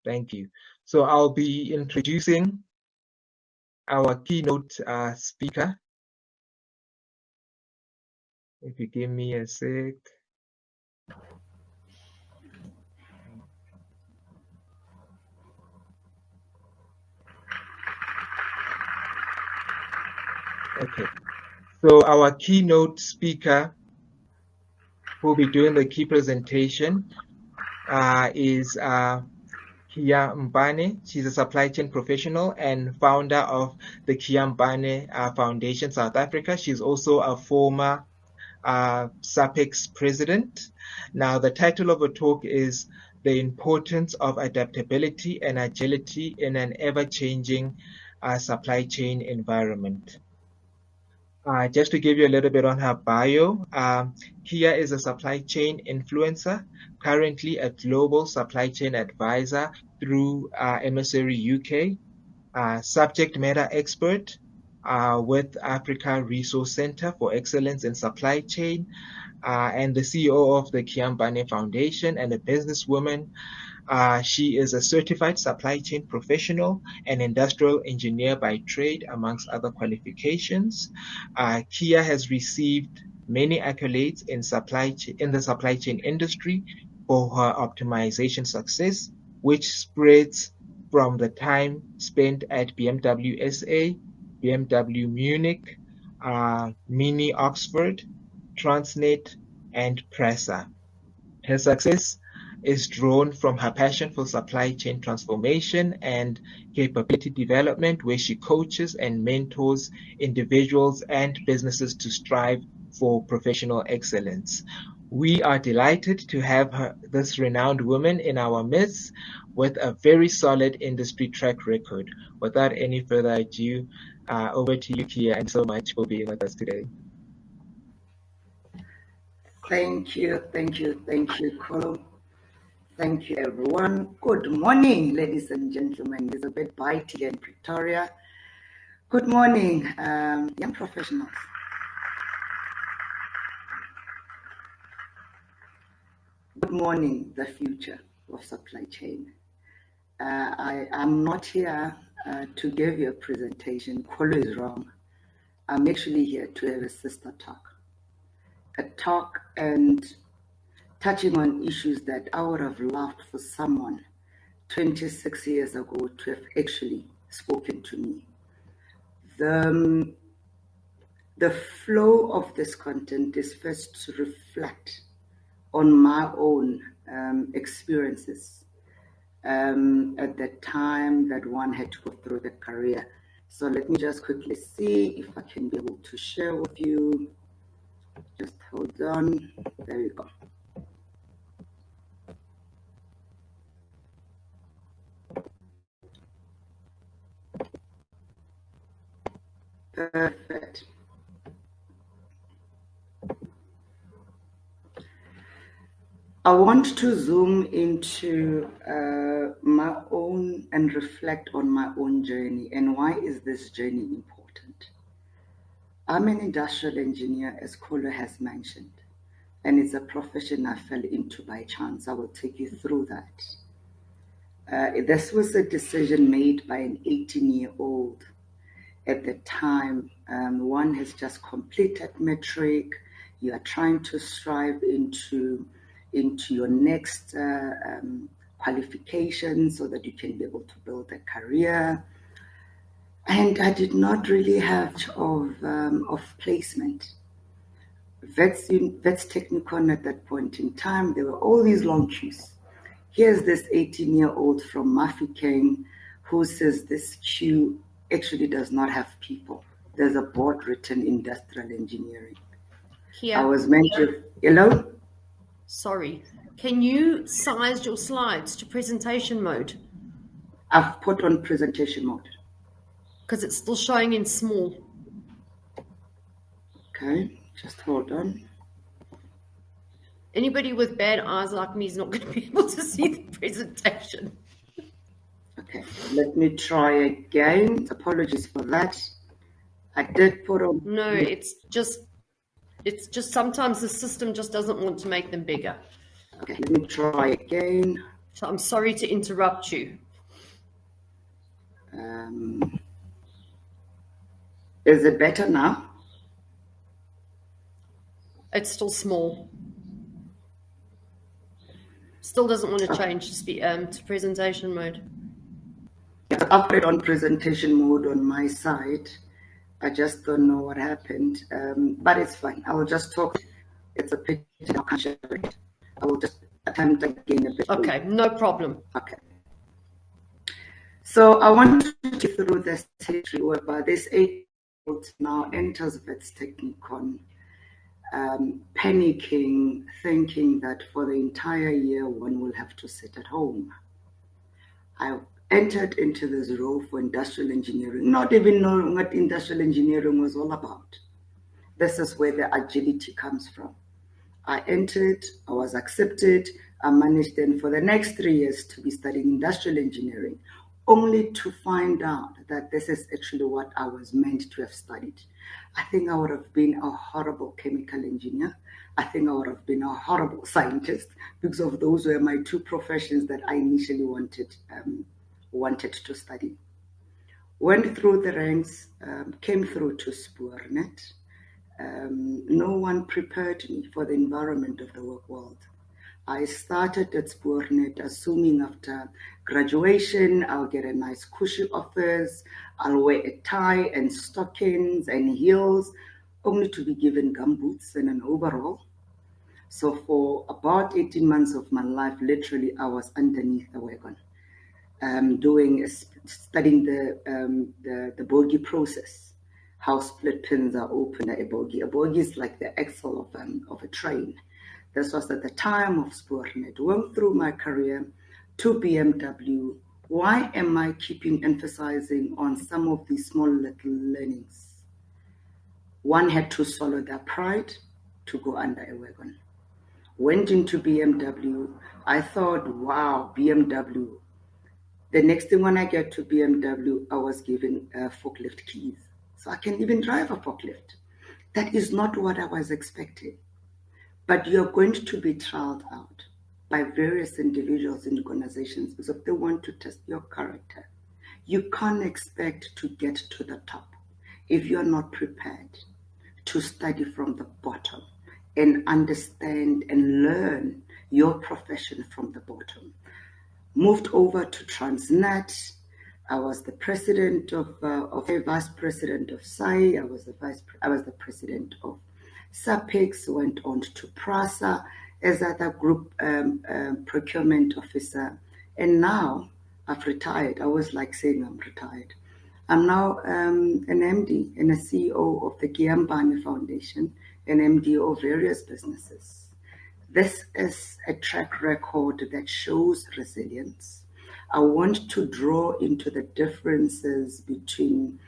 Thank you. So I'll be introducing our keynote speaker. If you give me a sec. Okay. So our keynote speaker who will be doing the key presentation is Kia Mbane. She's a supply chain professional and founder of the Kia Mbane Foundation South Africa. She's also a former SAPEX president. Now, the title of the talk is The Importance of Adaptability and Agility in an Ever-Changing Supply Chain Environment. Just to give you a little bit on her bio, Kia is a supply chain influencer, currently a global supply chain advisor through Emissary UK, subject matter expert with Africa Resource Center for Excellence in Supply Chain, and the CEO of the Kia Mbane Foundation, and a businesswoman. She is a certified supply chain professional and industrial engineer by trade, amongst other qualifications. Kia has received many accolades in the supply chain industry for her optimization success, which spreads from the time spent at BMW SA, BMW Munich, Mini Oxford, Transnet, and Presa. Her success is drawn from her passion for supply chain transformation and capability development, where she coaches and mentors individuals and businesses to strive for professional excellence. We are delighted to have this renowned woman in our midst with a very solid industry track record. Without any further ado, over to you, Kia, and so much for being with us today. Thank you, Kolo. Thank you, everyone. Good morning, ladies and gentlemen. It's a bit bitey here in Pretoria. Good morning, young professionals. Good morning, the future of supply chain. I am not here to give you a presentation. Kolo is wrong. I'm actually here to have a sister talk. A talk and touching on issues that I would have loved for someone 26 years ago to have actually spoken to me. The flow of this content is first to reflect on my own experiences at the time that one had to go through the career. So let me just quickly see if I can be able to share with you. Just hold on. There we go. Perfect. I want to zoom into my own and reflect on my own journey and why is this journey important. I'm an industrial engineer, as Kolo has mentioned, and it's a profession I fell into by chance. I will take you through that. This was a decision made by an 18-year-old. At the time, one has just completed matric. You are trying to strive into your next qualification so that you can be able to build a career. And I did not really have much of placement. Vets Technicon at that point in time, there were all these long queues. Here's this 18-year-old from Mafeking who says this queue actually does not have people. There's a board written industrial engineering. Here. I was meant to... Hello? Sorry. Can you size your slides to presentation mode? I've put on presentation mode. Because it's still showing in small. Okay, just hold on. Anybody with bad eyes like me is not going to be able to see the presentation. Okay, let me try again. Apologies for that. I did put on... No, it's just sometimes the system just doesn't want to make them bigger. Okay, let me try again. So I'm sorry to interrupt you. Is it better now? It's still small. Still doesn't want to change to presentation mode. I've got it on presentation mode on my side. I just don't know what happened, but it's fine. I will just talk. It's a picture. I can't share it. I will just attempt again a bit. Okay, no problem. Okay. So I want to take you through this history whereby this 8-year-old now enters Vets Technicon, panicking, thinking that for the entire year one will have to sit at home. I entered into this role for industrial engineering, not even knowing what industrial engineering was all about. This is where the agility comes from. I entered, I was accepted, I managed then for the next 3 years to be studying industrial engineering, only to find out that this is actually what I was meant to have studied. I think I would have been a horrible chemical engineer. I think I would have been a horrible scientist, because of those were my two professions that I initially wanted to study. Went through the ranks, came through to Spoornet. No one prepared me for the environment of the work world. I started at Spoornet assuming after graduation I'll get a nice cushy office, I'll wear a tie and stockings and heels, only to be given gumboots and an overall. So for about 18 months of my life, literally I was underneath the wagon, studying the bogie process, how split pins are opened at a bogie. A bogie is like the axle of a train. This was at the time of Spoornet. Went through my career to BMW. Why am I keeping emphasizing on some of these small little learnings? One had to swallow their pride to go under a wagon. Went into BMW. I thought, wow, BMW. The next thing when I get to BMW, I was given forklift keys. So I can even drive a forklift. That is not what I was expecting. But you're going to be trialed out by various individuals and organizations because if they want to test your character. You can't expect to get to the top if you're not prepared to study from the bottom and understand and learn your profession from the bottom. Moved over to Transnet. I was the president of a vice president of SAI. I was the president of SAPEX. Went on to PRASA as other group procurement officer, and now I've retired. I was like saying I'm retired. I'm now an MD and a CEO of the Giambani Foundation, an MD of various businesses. This is a track record that shows resilience. I want to draw into the differences between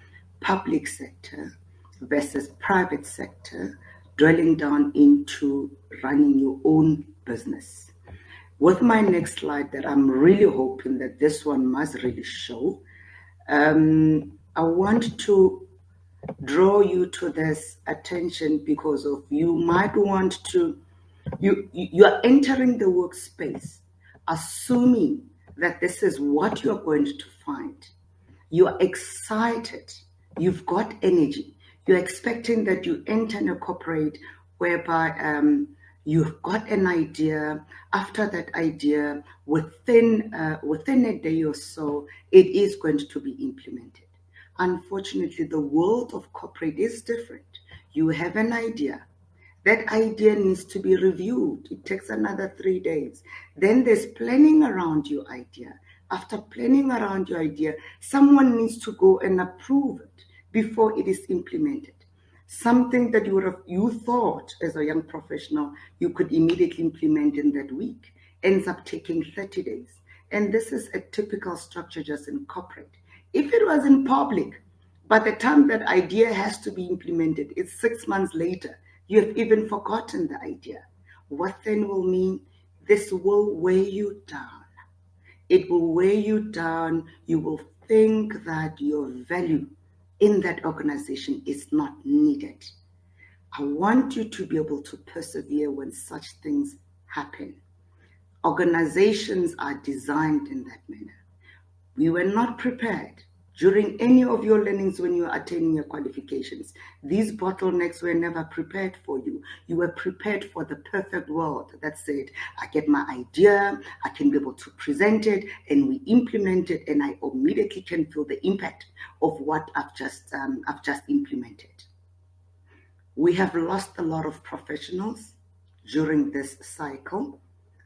public sector versus private sector, drilling down into running your own business. With my next slide that I'm really hoping that this one must really show, I want to draw you to this attention because of you might want to you are entering the workspace assuming that this is what you're going to find. You are excited. You've got energy. You're expecting that you enter in a corporate whereby you've got an idea. After that idea, within a day or so, it is going to be implemented. Unfortunately, the world of corporate is different. You have an idea. That idea needs to be reviewed. It takes another 3 days. Then there's planning around your idea. After planning around your idea, someone needs to go and approve it before it is implemented. Something that you thought as a young professional you could immediately implement in that week ends up taking 30 days. And this is a typical structure just in corporate. If it was in public, by the time that idea has to be implemented, it's 6 months later. You have even forgotten the idea. What then will mean? This will weigh you down. It will weigh you down. You will think that your value in that organization is not needed. I want you to be able to persevere when such things happen. Organizations are designed in that manner. We were not prepared during any of your learnings when you were attaining your qualifications. These bottlenecks were never prepared for you. You were prepared for the perfect world that said, I get my idea, I can be able to present it, and we implement it, and I immediately can feel the impact of what I've just implemented. We have lost a lot of professionals during this cycle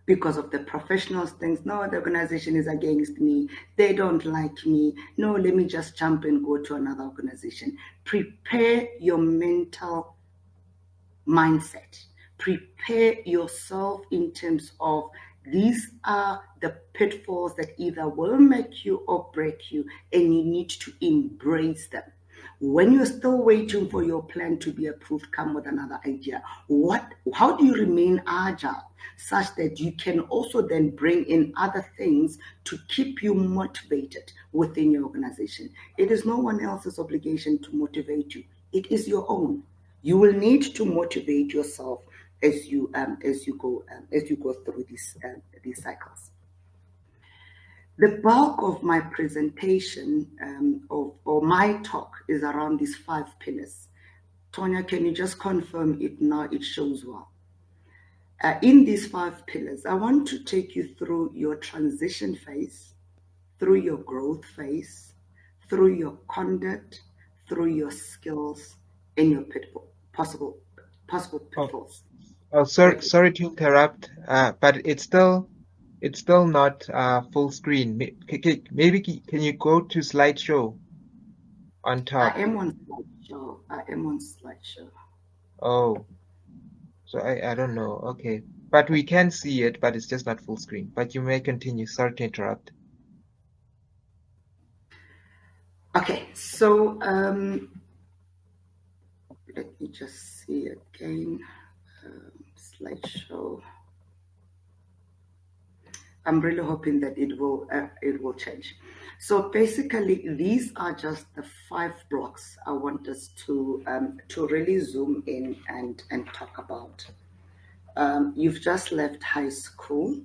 because of the professionals things. No, the organization is against me. They don't like me. No, let me just jump and go to another organization. Prepare your mental mindset. Prepare yourself in terms of these are the pitfalls that either will make you or break you, and you need to embrace them. When you're still waiting for your plan to be approved, come with another idea. How do you remain agile such that you can also then bring in other things to keep you motivated within your organization? It is no one else's obligation to motivate you. It is your own. You will need to motivate yourself as you go through these cycles. The bulk of my presentation or my talk is around these 5 pillars. Tonya, can you just confirm it now? It shows well. In these 5 pillars, I want to take you through your transition phase, through your growth phase, through your conduct, through your skills, and your possible pitfalls. Sorry to interrupt, but it's still not full screen. Maybe can you go to slideshow on top? I am on slideshow. Oh, so I don't know. Okay, but we can see it, but it's just not full screen. But you may continue. Sorry to interrupt. Okay, so let me just see again. Slideshow. I'm really hoping that it will change. So basically, these are just the 5 blocks I want us to really zoom in and talk about. You've just left high school.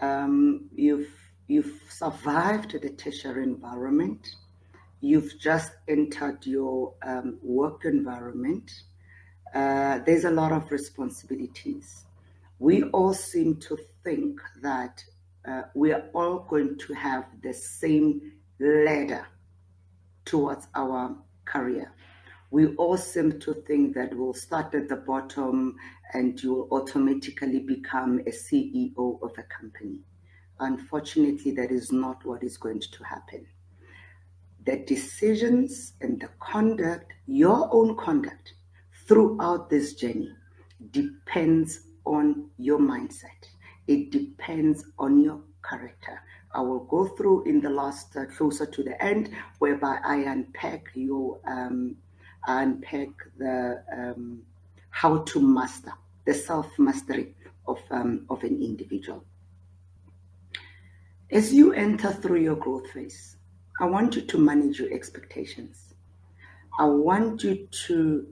You've survived the tertiary environment. You've just entered your work environment. There's a lot of responsibilities. We all seem to think that we are all going to have the same ladder towards our career. We all seem to think that we'll start at the bottom and you'll automatically become a CEO of a company. Unfortunately, that is not what is going to happen. The decisions and the conduct, your own conduct throughout this journey depends on your mindset. It depends on your character. I will go through in the last closer to the end, whereby I unpack the how to master the self-mastery of an individual. As you enter through your growth phase, I want you to manage your expectations. I want you to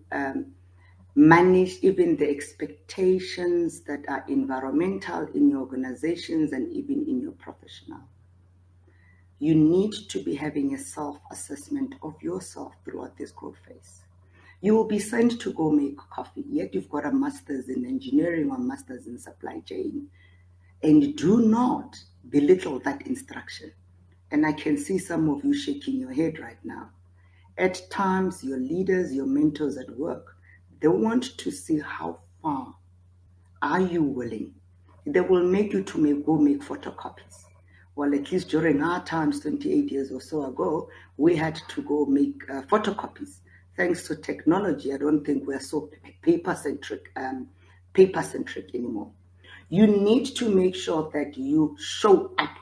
manage even the expectations that are environmental in your organizations and even in your professional. You need to be having a self-assessment of yourself throughout this growth phase. You will be sent to go make coffee, yet you've got a master's in engineering or master's in supply chain. And do not belittle that instruction. And I can see some of you shaking your head right now. At times, your leaders, your mentors at work, they want to see how far are you willing. They will make you to go make photocopies. Well, at least during our times, 28 years or so ago, we had to go make photocopies. Thanks to technology, I don't think we're so paper-centric anymore. You need to make sure that you show up.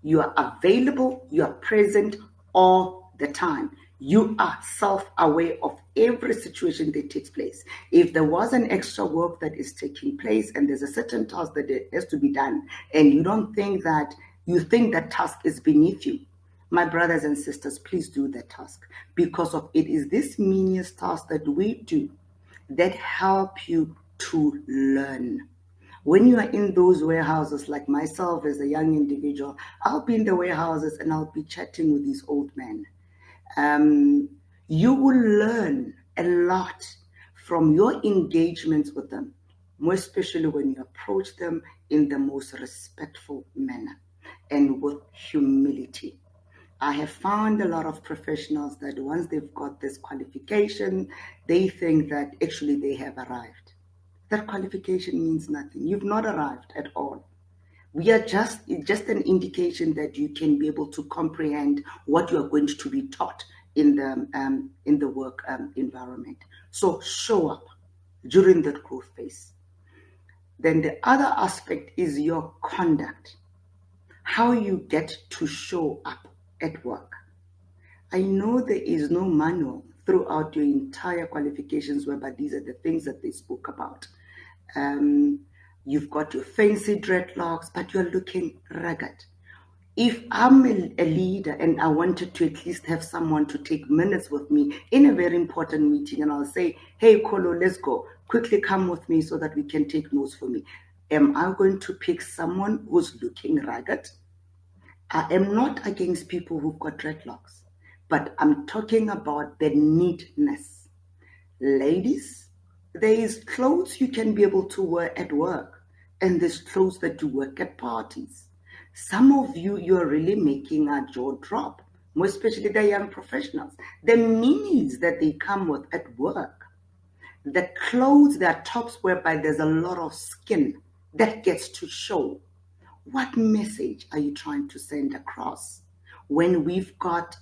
You are available, you are present all the time. You are self-aware of every situation that takes place. If there was an extra work that is taking place and there's a certain task that has to be done, and you think that task is beneath you, my brothers and sisters, please do that task, because of it is this menial task that we do that help you to learn. When you are in those warehouses, like myself as a young individual, I'll be in the warehouses and I'll be chatting with these old men. You will learn a lot from your engagements with them, more especially when you approach them in the most respectful manner and with humility. I have found a lot of professionals that once they've got this qualification, they think that actually they have arrived. That qualification means nothing. You've not arrived at all. We are just an indication that you can be able to comprehend what you are going to be taught in the work environment. So show up during that growth phase. Then the other aspect is your conduct, how you get to show up at work. I know there is no manual throughout your entire qualifications whereby these are the things that they spoke about. You've got your fancy dreadlocks, but you're looking rugged. If I'm a leader and I wanted to at least have someone to take minutes with me in a very important meeting, and I'll say, hey, Kolo, let's go. Quickly come with me so that we can take notes for me. Am I going to pick someone who's looking rugged? I am not against people who've got dreadlocks, but I'm talking about the neatness. Ladies, there is clothes you can be able to wear at work, and there's clothes that you work at parties. Some of you're really making a jaw drop, more especially the young professionals. The minis that they come with at work, the clothes, their tops whereby there's a lot of skin that gets to show. What message are you trying to send across? When we've got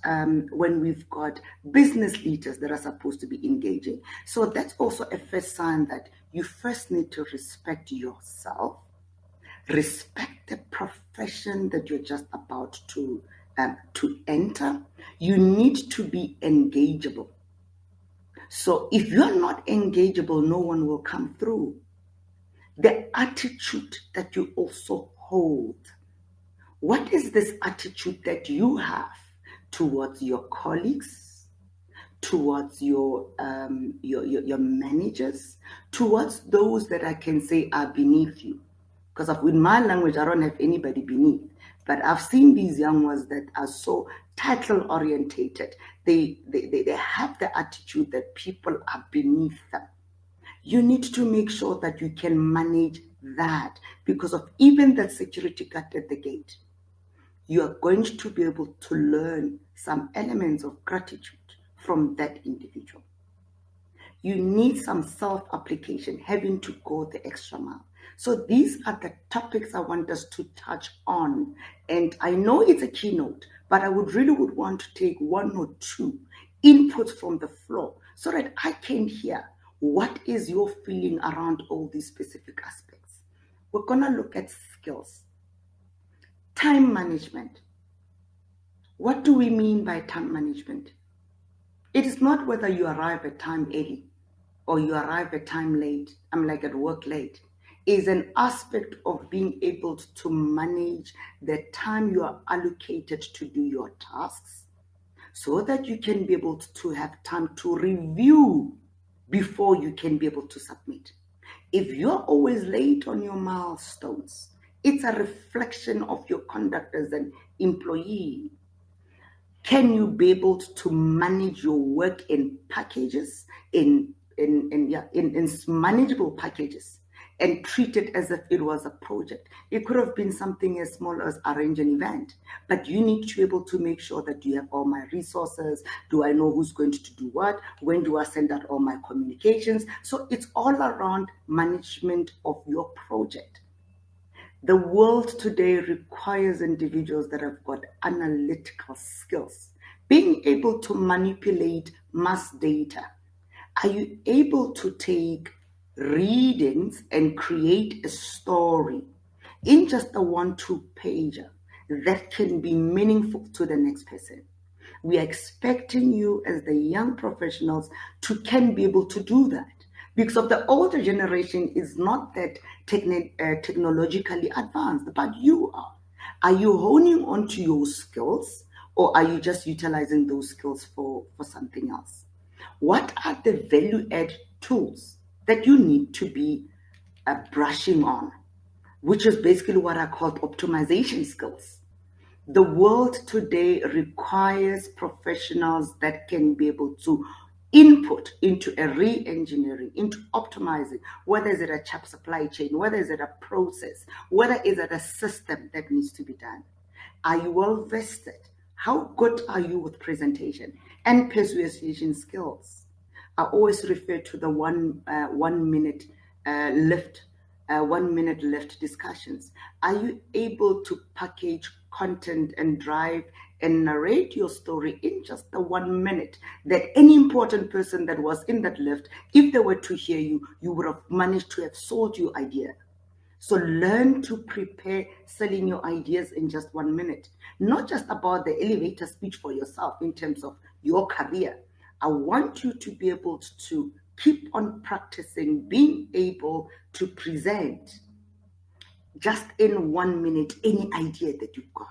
business leaders that are supposed to be engaging. So that's also a first sign that you first need to respect yourself, respect the profession that you're just about to enter. You need to be engageable. So if you're not engageable, no one will come through. The attitude that you also hold. What is this attitude that you have towards your colleagues, towards your managers, towards those that I can say are beneath you? Because with my language, I don't have anybody beneath. But I've seen these young ones that are so title orientated. They have the attitude that people are beneath them. You need to make sure that you can manage that because of even that security guard at the gate. You are going to be able to learn some elements of gratitude from that individual. You need some self-application, having to go the extra mile. So these are the topics I want us to touch on. And I know it's a keynote, but I would want to take one or two inputs from the floor so that I can hear what is your feeling around all these specific aspects. We're going to look at skills. Time management. What do we mean by time management? It is not whether you arrive at time early or you arrive at time late. I'm like at work late. Is an aspect of being able to manage the time you are allocated to do your tasks so that you can be able to have time to review before you can be able to submit. If you're always late on your milestones, it's a reflection of your conduct as an employee. Can you be able to manage your work in packages, in manageable packages, and treat it as if it was a project? It could have been something as small as arrange an event, but you need to be able to make sure that you have all my resources. Do I know who's going to do what? When do I send out all my communications? So it's all around management of your project. The world today requires individuals that have got analytical skills, being able to manipulate mass data. Are you able to take readings and create a story in just a 1-2 pager that can be meaningful to the next person? We are expecting you as the young professionals to can be able to do that. Because of the older generation is not that technologically advanced, but you are. Are you honing onto your skills or are you just utilizing those skills for something else? What are the value add tools that you need to be brushing on? which is basically what I call optimization skills. The world today requires professionals that can be able to input into a re-engineering, into optimizing, whether it's a chap supply chain, whether it's a process, whether it's a system that needs to be done. Are you well vested? How good are you with presentation and persuasion skills? I always refer to the 1 minute lift 1 minute lift discussions. Are you able to package content and drive and narrate your story in just the 1 minute that any important person that was in that lift, if they were to hear you, you would have managed to have sold your idea? So learn to prepare selling your ideas in just 1 minute. Not just about the elevator speech for yourself in terms of your career. I want you to be able to keep on practicing being able to present just in 1 minute any idea that you've got.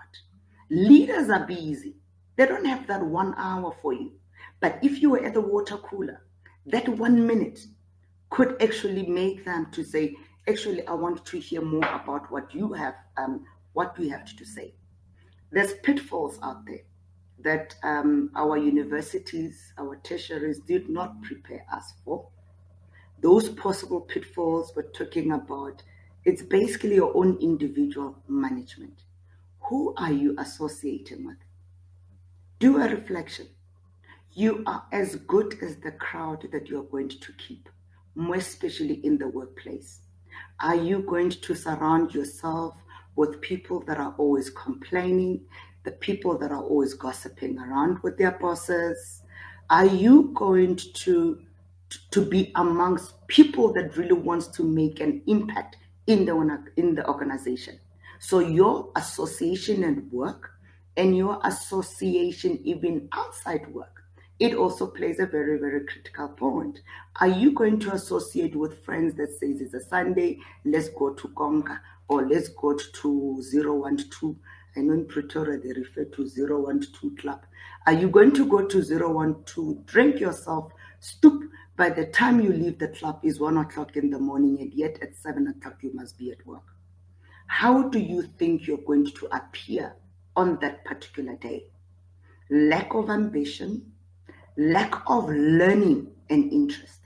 Leaders are busy. They don't have that 1 hour for you. But if you were at the water cooler, that 1 minute could actually make them to say, actually, I want to hear more about what you have to say. There's pitfalls out there that our universities, our tertiaries did not prepare us for. Those possible pitfalls we're talking about, it's basically your own individual management. Who are you associating with? Do a reflection. You are as good as the crowd that you are going to keep, more especially in the workplace. Are you going to surround yourself with people that are always complaining, the people that are always gossiping around with their bosses? Are you going to be amongst people that really wants to make an impact in the organization? So your association at work and your association even outside work, it also plays a very, very critical point. Are you going to associate with friends that says it's a Sunday, let's go to Konga, or let's go to 012? I know in Pretoria they refer to 012 club. Are you going to go to 012, drink yourself, stoop? By the time you leave the club is 1 o'clock in the morning, and yet at 7 o'clock you must be at work. How do you think you're going to appear on that particular day? Lack of ambition, lack of learning and interest.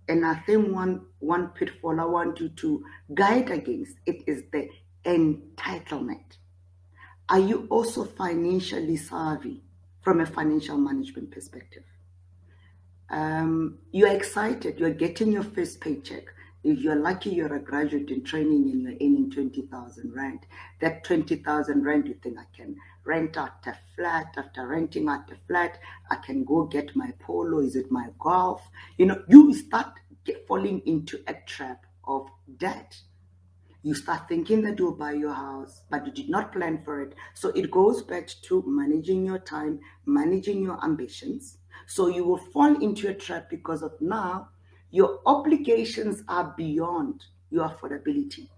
And I think one pitfall I want you to guide against it is the entitlement. Are you also financially savvy from a financial management perspective? You're excited, you're getting your first paycheck. If you're lucky, you're a graduate in training and you're earning 20,000 Rand. That 20,000 Rand, you think, I can rent out a flat. After renting out a flat, I can go get my polo. Is it my golf? You start falling into a trap of debt. You start thinking that you'll buy your house, but you did not plan for it. So it goes back to managing your time, managing your ambitions. So you will fall into a trap because of now your obligations are beyond your affordability.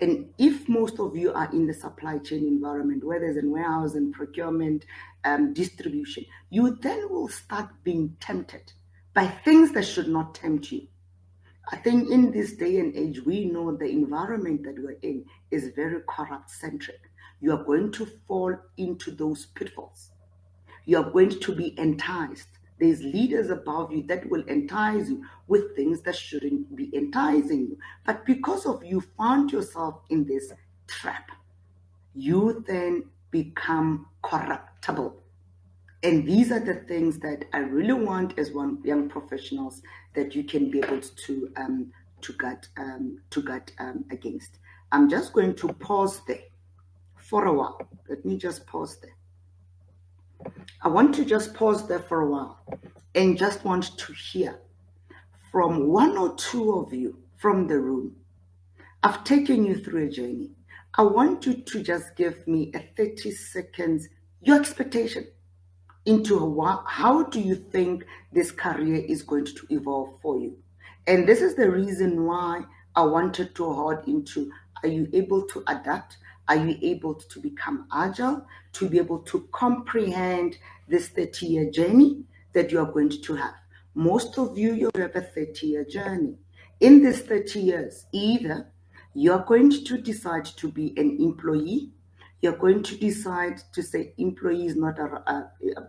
And if most of you are in the supply chain environment, whether it's in warehousing, procurement, distribution, you then will start being tempted by things that should not tempt you. I think in this day and age, we know the environment that we're in is very corrupt-centric. You are going to fall into those pitfalls. You are going to be enticed. There's leaders above you that will entice you with things that shouldn't be enticing you. But because of you found yourself in this trap, you then become corruptible. And these are the things that I really want as young professionals that you can be able to guard against. I'm just going to pause there for a while. Let me just pause there. I want to just pause there for a while and just want to hear from one or two of you from the room. I've taken you through a journey. I want you to just give me a 30 seconds, your expectation into how do you think this career is going to evolve for you. And this is the reason why I wanted to hold into, are you able to adapt? Are you able to become agile, to be able to comprehend this 30-year journey that you are going to have? Most of you have a 30-year journey. In this 30 years, either You're going to decide to be an employee. You're going to decide to say employee is not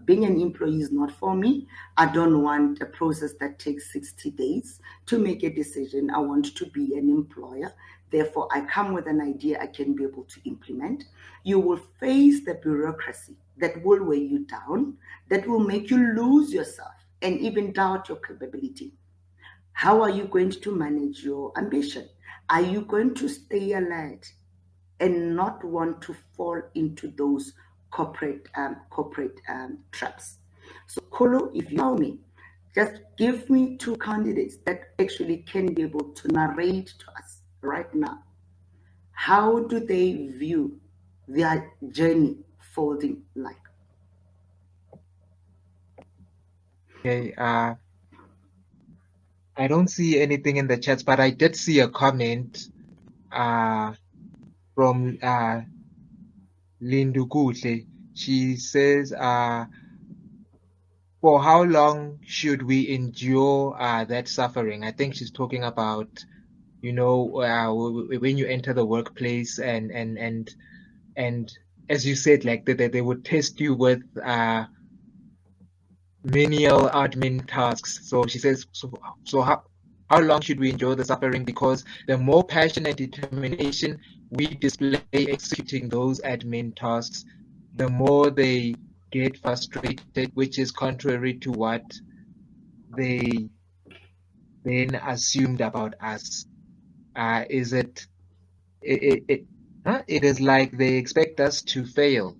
being an employee is not for me. I don't want a process that takes 60 days to make a decision. I want to be an employer. Therefore, I come with an idea I can be able to implement. You will face the bureaucracy that will weigh you down, that will make you lose yourself and even doubt your capability. How are you going to manage your ambition? Are you going to stay alert and not want to fall into those corporate traps? So, Kolo, if you allow me, just give me two candidates that actually can be able to narrate to us right now. How do they view their journey folding like? Okay, I don't see anything in the chats, but I did see a comment from Lindukuhle. She says, for how long should we endure that suffering? I think she's talking about, when you enter the workplace and as you said, like they would test you with menial admin tasks. So she says, so how long should we endure the suffering? Because the more passion and determination we display executing those admin tasks, the more they get frustrated, which is contrary to what they then assumed about us. Is it it is like they expect us to fail.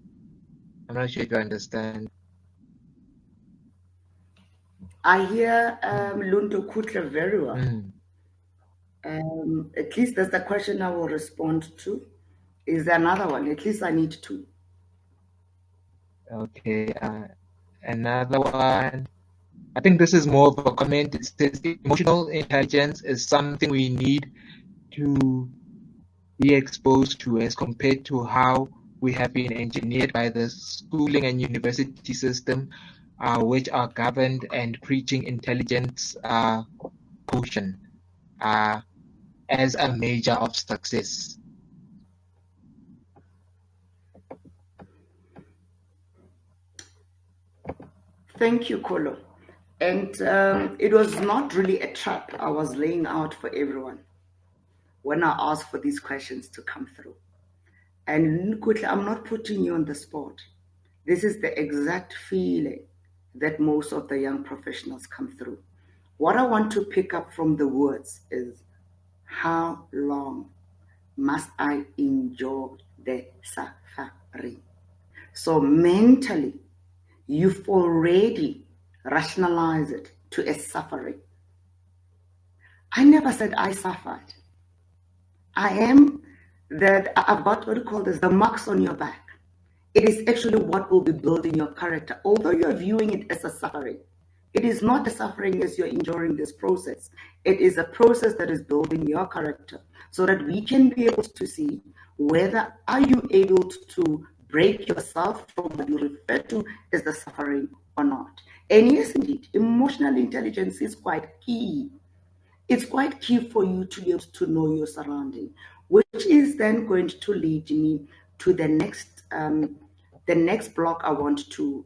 I'm not sure if you understand. I hear Lunto Kutler very well. At least that's the question I will respond to. Is there another one? At least I need two. Okay, another one. I think this is more of a comment. It says emotional intelligence is something we need to be exposed to as compared to how we have been engineered by the schooling and university system, which are governed and preaching intelligence quotient as a measure of success. Thank you, Kolo. And it was not really a trap I was laying out for everyone when I asked for these questions to come through. And Nkutla, I'm not putting you on the spot. This is the exact feeling that most of the young professionals come through. What I want to pick up from the words is, how long must I endure the suffering? So mentally, you've already rationalized it to a suffering. I never said I suffered. I am that I've got what you call this, the marks on your back. It is actually what will be building your character. Although you're viewing it as a suffering, it is not a suffering as you're enduring this process. It is a process that is building your character so that we can be able to see whether are you able to break yourself from what you refer to as the suffering or not. And yes, indeed, emotional intelligence is quite key. It's quite key for you to be able to know your surrounding, which is then going to lead me to the next block I want to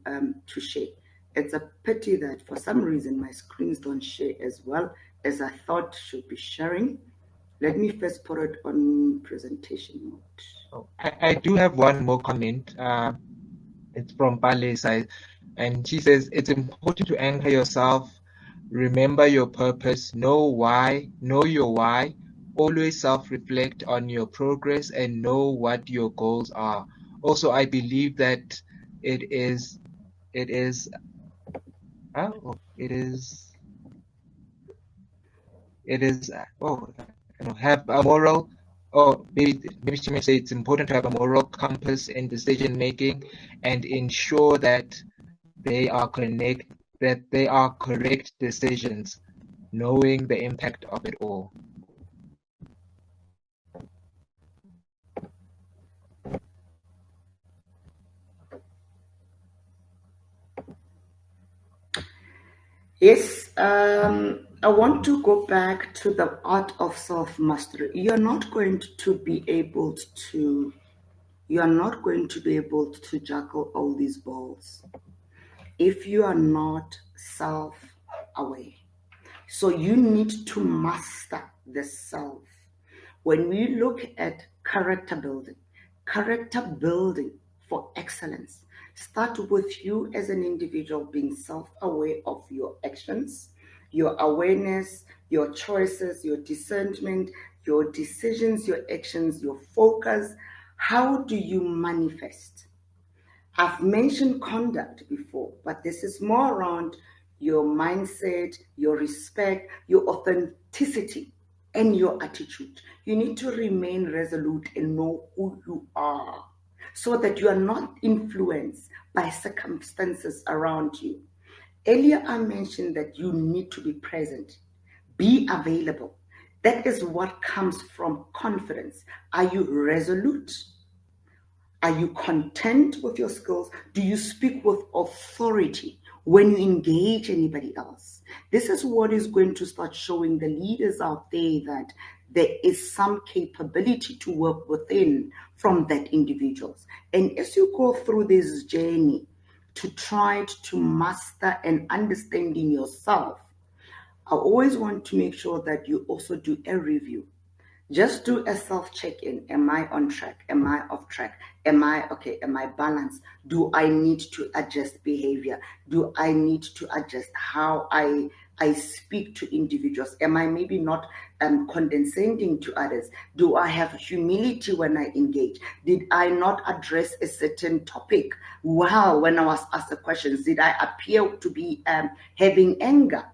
share. It's a pity that for some reason my screens don't share as well as I thought should be sharing. Let me first put it on presentation mode. Oh, I do have one more comment. It's from Pale's side, and she says it's important to anchor yourself, remember your purpose, know your why, always self-reflect on your progress and know what your goals are. Also, I believe that it is it is it is have a moral, or maybe she may say it's important to have a moral compass in decision making and ensure that they are correct decisions, knowing the impact of it all. Yes, I want to go back to the art of self-mastery. You're not going to be able to juggle all these balls if you are not self-aware. So you need to master the self. When we look at character building for excellence, start with you as an individual being self-aware of your actions, your awareness, your choices, your discernment, your decisions, your actions, your focus. How do you manifest? I've mentioned conduct before, but this is more around your mindset, your respect, your authenticity, and your attitude. You need to remain resolute and know who you are so that you are not influenced by circumstances around you. Earlier, I mentioned that you need to be present, be available. That is what comes from confidence. Are you resolute? Are you content with your skills? Do you speak with authority when you engage anybody else? This is what is going to start showing the leaders out there that there is some capability to work within from that individuals. And as you go through this journey to try to master and understanding yourself, I always want to make sure that you also do a review. Just do a self-check-in. Am I on track? Am I off track? Am I okay? Am I balanced? Do I need to adjust behavior? Do I need to adjust how I speak to individuals? Am I maybe not condescending to others? Do I have humility when I engage? Did I not address a certain topic well when I was asked the questions? Did I appear to be having anger?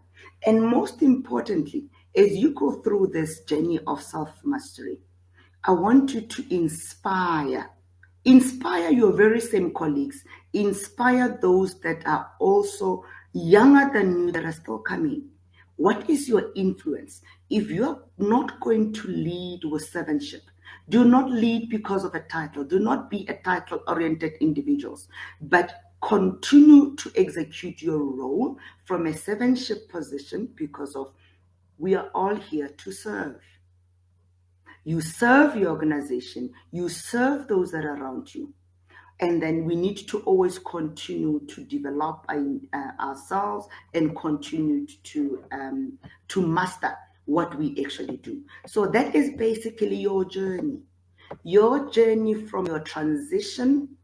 And most importantly, as you go through this journey of self-mastery, I want you to inspire your very same colleagues, inspire those that are also younger than you that are still coming. What is your influence? If you're not going to lead with servantship, do not lead because of a title. Do not be a title-oriented individuals, but continue to execute your role from a servantship position because of we are all here to serve. You serve your organization, you serve those that are around you. And then we need to always continue to develop ourselves and continue to master what we actually do. So that is basically your journey from your transition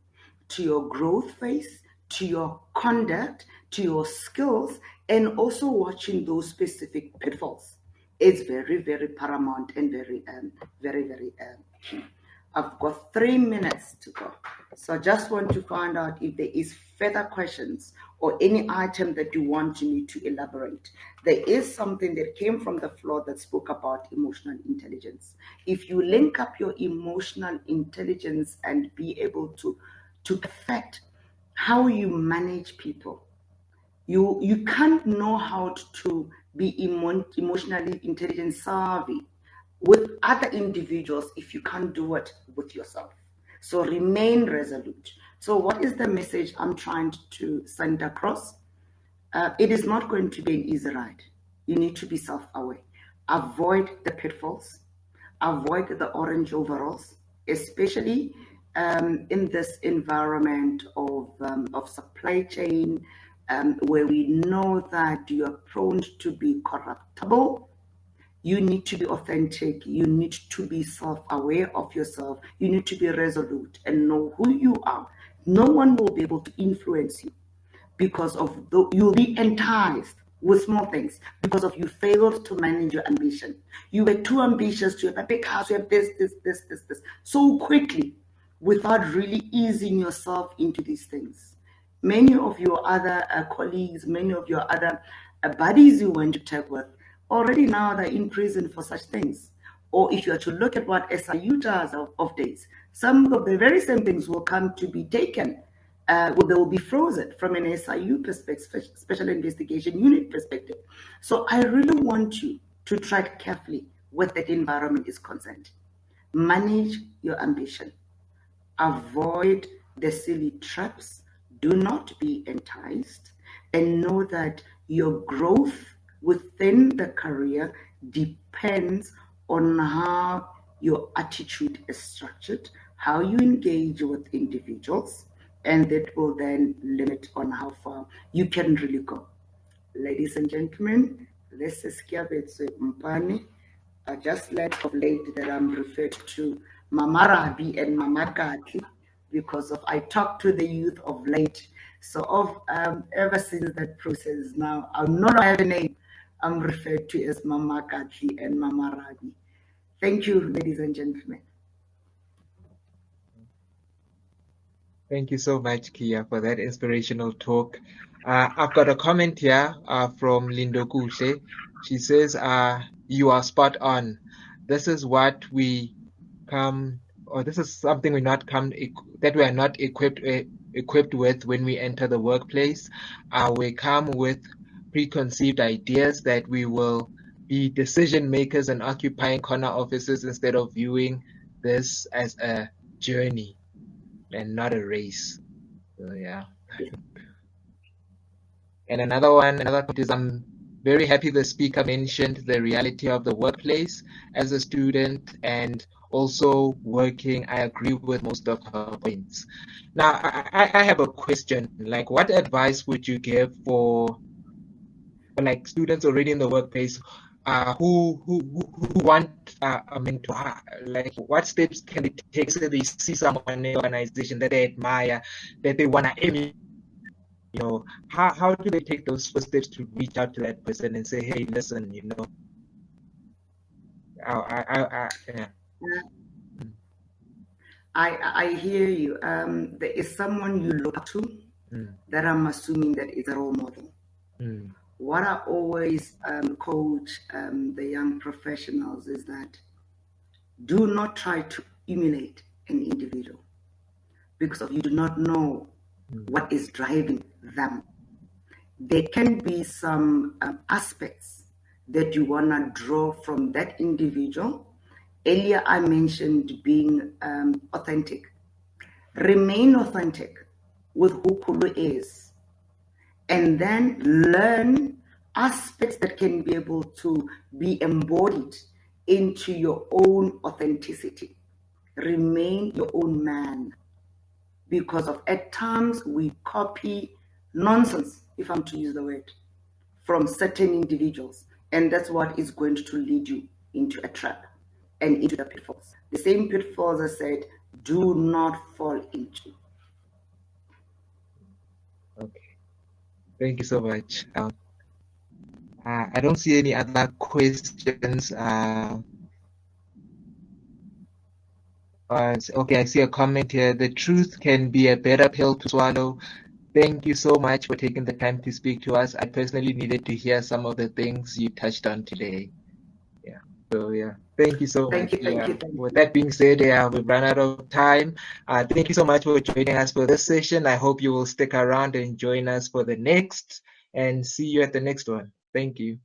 to your growth phase, to your conduct, to your skills, and also watching those specific pitfalls. It's very, very paramount and very, very key. I've got 3 minutes to go. So I just want to find out if there is further questions or any item that you want me to elaborate. There is something that came from the floor that spoke about emotional intelligence. If you link up your emotional intelligence and be able to affect how you manage people, you can't know how to be emotionally intelligent savvy with other individuals if you can't do it with yourself. So remain resolute. So what is the message I'm trying to send across? It is not going to be an easy ride. You need to be self-aware. Avoid the pitfalls. Avoid the orange overalls, especially in this environment of supply chain, where we know that you are prone to be corruptible. You need to be authentic. You need to be self-aware of yourself. You need to be resolute and know who you are. No one will be able to influence you because of you'll be enticed with small things because of you failed to manage your ambition. You were too ambitious to have a big house, you have this, so quickly without really easing yourself into these things. Many of your other colleagues, many of your other buddies you went to tech with, already now they're in prison for such things. Or if you are to look at what SIU does of days, some of the very same things will come to be taken. They will be frozen from an SIU perspective, Special Investigation Unit perspective. So I really want you to tread carefully where that environment is concerned. Manage your ambition. Avoid the silly traps. Do not be enticed. And know that your growth within the career depends on how your attitude is structured, how you engage with individuals, and that will then limit on how far you can really go. Ladies and gentlemen, this is Kiabetse Mpane. I just learned of late that I'm referred to Mama Rabi and Mama Katli because of I talk to the youth of late. So ever since that process now, I'm no longer have a name. I'm referred to as Mama Katli and Mama Rabi. Thank you, ladies and gentlemen. Thank you so much, Kia, for that inspirational talk. I've got a comment here from Lindo Kushe. She says, you are spot on. This is what we come, or this is something that we are not equipped with when we enter the workplace. We come with preconceived ideas that we will be decision makers and occupying corner offices instead of viewing this as a journey and not a race. So yeah. And another point is I'm very happy the speaker mentioned the reality of the workplace as a student and also working. I agree with most of her points. Now, I have a question. Like, what advice would you give for like students already in the workplace who want a mentor? Like, what steps can they take so they see someone in the organization that they admire, that they want to emulate? You know, how do they take those first steps to reach out to that person and say, hey, listen, you know, yeah. I hear you. There is someone you look up to that I'm assuming that is a role model. What I always coach the young professionals is that do not try to emulate an individual because you do not know what is driving them. There can be some aspects that you want to draw from that individual. Earlier, I mentioned being authentic. Remain authentic with who Kulu is, and then learn aspects that can be able to be embodied into your own authenticity. Remain your own man, because of at times we copy nonsense, if I'm to use the word, from certain individuals, and that's what is going to lead you into a trap and into the pitfalls. The same pitfalls I said, do not fall into. Okay. Thank you so much. I don't see any other questions. Okay, I see a comment here. The truth can be a better pill to swallow. Thank you so much for taking the time to speak to us. I personally needed to hear some of the things you touched on today. Yeah. So yeah, thank you so much. Thank you. With that being said, we've run out of time. Thank you so much for joining us for this session. I hope you will stick around and join us for the next, and see you at the next one. Thank you.